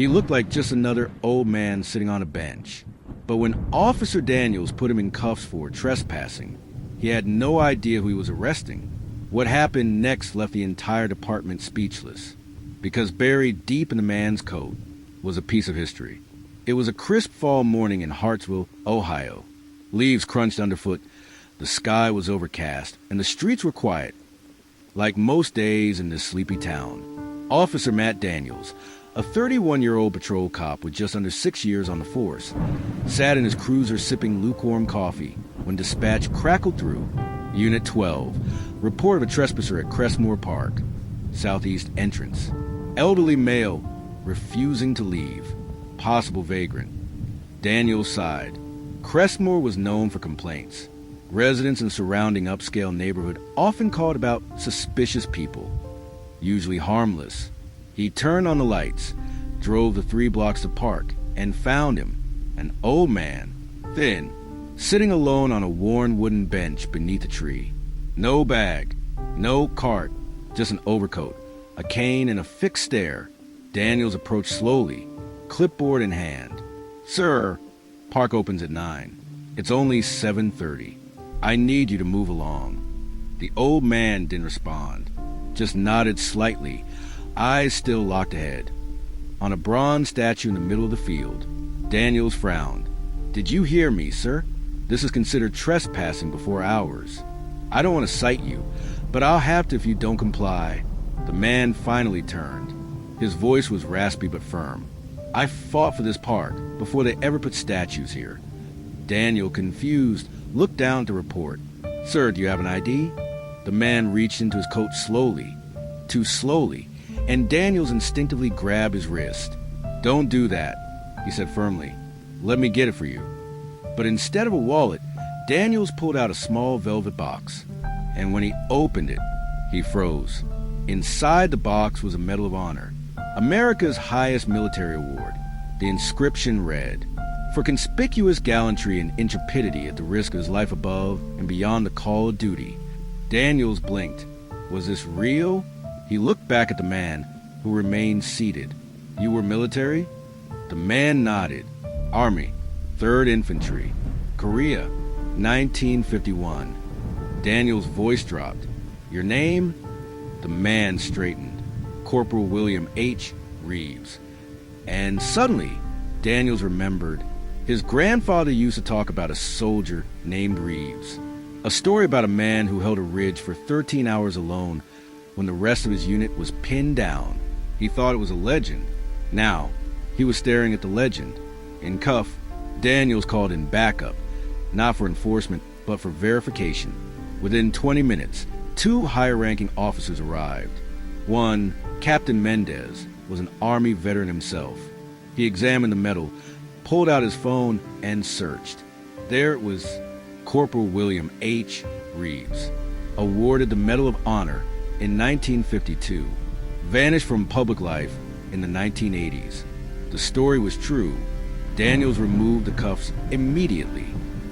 He looked like just another old man sitting on a bench. But when Officer Daniels put him in cuffs for trespassing, he had no idea who he was arresting. What happened next left the entire department speechless, because buried deep in the man's coat was a piece of history. It was a crisp fall morning in Hartsville, Ohio. Leaves crunched underfoot, the sky was overcast, and the streets were quiet. Like most days in this sleepy town, Officer Matt Daniels, a 31-year-old patrol cop with just under 6 years on the force, sat in his cruiser sipping lukewarm coffee when dispatch crackled through. Unit 12, report of a trespasser at Crestmore Park, southeast entrance. Elderly male, refusing to leave. Possible vagrant. Daniels sighed. Crestmore was known for complaints. Residents in the surrounding upscale neighborhood often called about suspicious people, usually harmless. He turned on the lights, drove the 3 blocks to Park, and found him, an old man, thin, sitting alone on a worn wooden bench beneath a tree. No bag, no cart, just an overcoat, a cane, and a fixed stare. Daniels approached slowly, clipboard in hand. "Sir," Park opens at 9. "It's only 7:30. I need you to move along." The old man didn't respond, just nodded slightly, eyes still locked ahead. On a bronze statue in the middle of the field, Daniels frowned. "Did you hear me, sir? This is considered trespassing before hours. I don't want to cite you, but I'll have to if you don't comply." The man finally turned. His voice was raspy but firm. "I fought for this park before they ever put statues here." Daniel, confused, looked down at the report. "Sir, do you have an ID?" The man reached into his coat slowly, too slowly, and Daniels instinctively grabbed his wrist. "Don't do that," he said firmly. "Let me get it for you." But instead of a wallet, Daniels pulled out a small velvet box, and when he opened it, he froze. Inside the box was a Medal of Honor, America's highest military award. The inscription read, "For conspicuous gallantry and intrepidity at the risk of his life above and beyond the call of duty." Daniels blinked. Was this real? He looked back at the man, who remained seated. "You were military?" The man nodded. "Army, 3rd Infantry, Korea, 1951. Daniel's voice dropped. "Your name?" The man straightened. "Corporal William H. Reeves." And suddenly, Daniels remembered. His grandfather used to talk about a soldier named Reeves. A story about a man who held a ridge for 13 hours alone when the rest of his unit was pinned down. He thought it was a legend. Now, he was staring at the legend. In cuff, Daniels called in backup, not for enforcement, but for verification. Within 20 minutes, 2 higher-ranking officers arrived. One, Captain Mendez, was an Army veteran himself. He examined the medal, pulled out his phone, and searched. There it was, Corporal William H. Reeves, awarded the Medal of Honor in 1952, vanished from public life in the 1980s. The story was true. Daniels removed the cuffs immediately.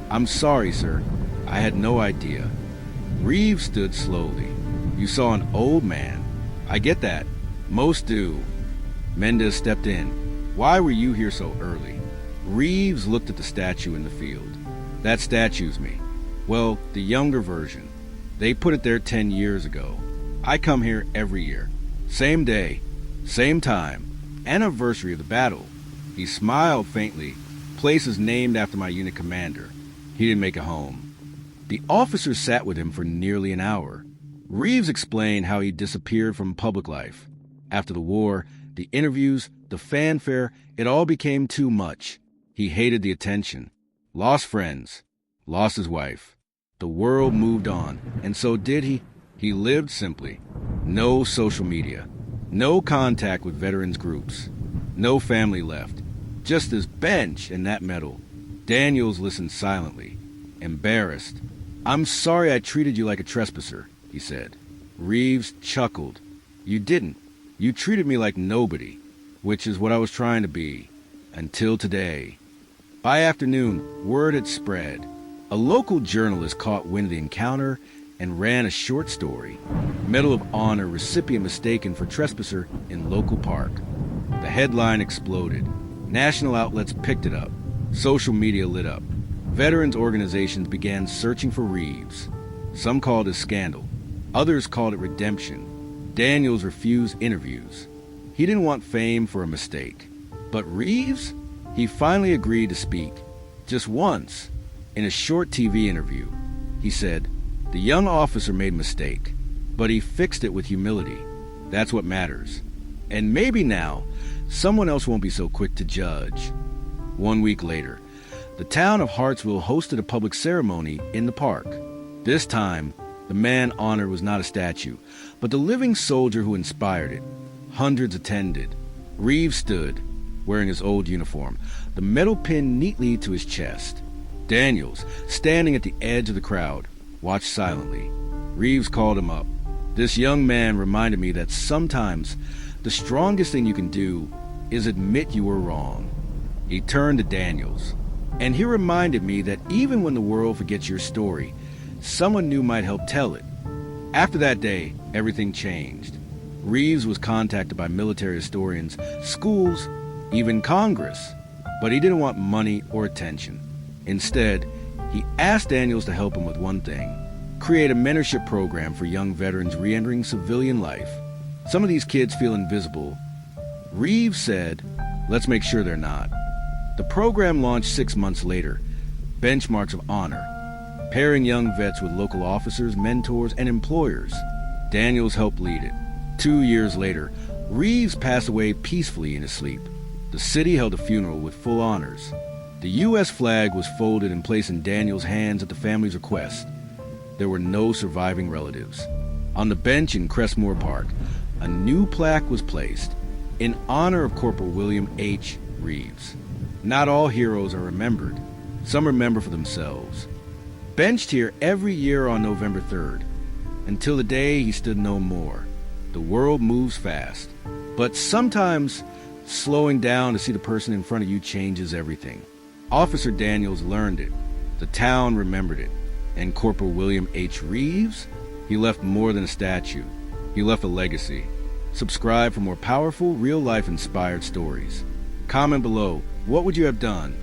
"I'm sorry, sir. I had no idea." Reeves stood slowly. "You saw an old man. I get that. Most do." Mendez stepped in. "Why were you here so early?" Reeves looked at the statue in the field. "That statue's me. Well, the younger version. They put it there 10 years ago. I come here every year. Same day, same time, anniversary of the battle." He smiled faintly. "Place is named after my unit commander. He didn't make it home." The officer sat with him for nearly an hour. Reeves explained how he disappeared from public life. After the war, the interviews, the fanfare, it all became too much. He hated the attention. Lost friends. Lost his wife. The world moved on, and so did he. He lived simply. No social media. No contact with veterans groups. No family left. Just his bench and that medal. Daniels listened silently, embarrassed. "I'm sorry I treated you like a trespasser," he said. Reeves chuckled. "You didn't. You treated me like nobody, which is what I was trying to be, until today." By afternoon, word had spread. A local journalist caught wind of the encounter and ran a short story. Medal of Honor recipient mistaken for trespasser in local park. The headline exploded. National outlets picked it up. Social media lit up. Veterans organizations began searching for Reeves. Some called it scandal. Others called it redemption. Daniels refused interviews. He didn't want fame for a mistake. But Reeves? He finally agreed to speak. Just once. In a short TV interview. He said, "The young officer made a mistake, but he fixed it with humility. That's what matters. And maybe now, someone else won't be so quick to judge." 1 week later, the town of Hartsville hosted a public ceremony in the park. This time, the man honored was not a statue, but the living soldier who inspired it. Hundreds attended. Reeves stood, wearing his old uniform, the metal pin neatly to his chest. Daniels, standing at the edge of the crowd, watched silently. Reeves called him up. "This young man reminded me that sometimes the strongest thing you can do is admit you were wrong." He turned to Daniels, and he reminded me that even when the world forgets your story, someone new might help tell it. After that day, everything changed. Reeves was contacted by military historians, schools, even Congress, but he didn't want money or attention. Instead, he asked Daniels to help him with one thing: create a mentorship program for young veterans re-entering civilian life. Some of these kids feel invisible. Reeves said, "Let's make sure they're not." The program launched 6 months later. Benchmarks of honor, pairing young vets with local officers, mentors, and employers. Daniels helped lead it. 2 years later, Reeves passed away peacefully in his sleep. The city held a funeral with full honors. The U.S. flag was folded and placed in Daniels' hands at the family's request. There were no surviving relatives. On the bench in Crestmore Park, a new plaque was placed in honor of Corporal William H. Reeves. Not all heroes are remembered. Some remember for themselves. Benched here every year on November 3rd, until the day he stood no more. The world moves fast, but sometimes slowing down to see the person in front of you changes everything. Officer Daniels learned it. The town remembered it. And Corporal William H. Reeves? He left more than a statue. He left a legacy. Subscribe for more powerful, real-life inspired stories. Comment below, what would you have done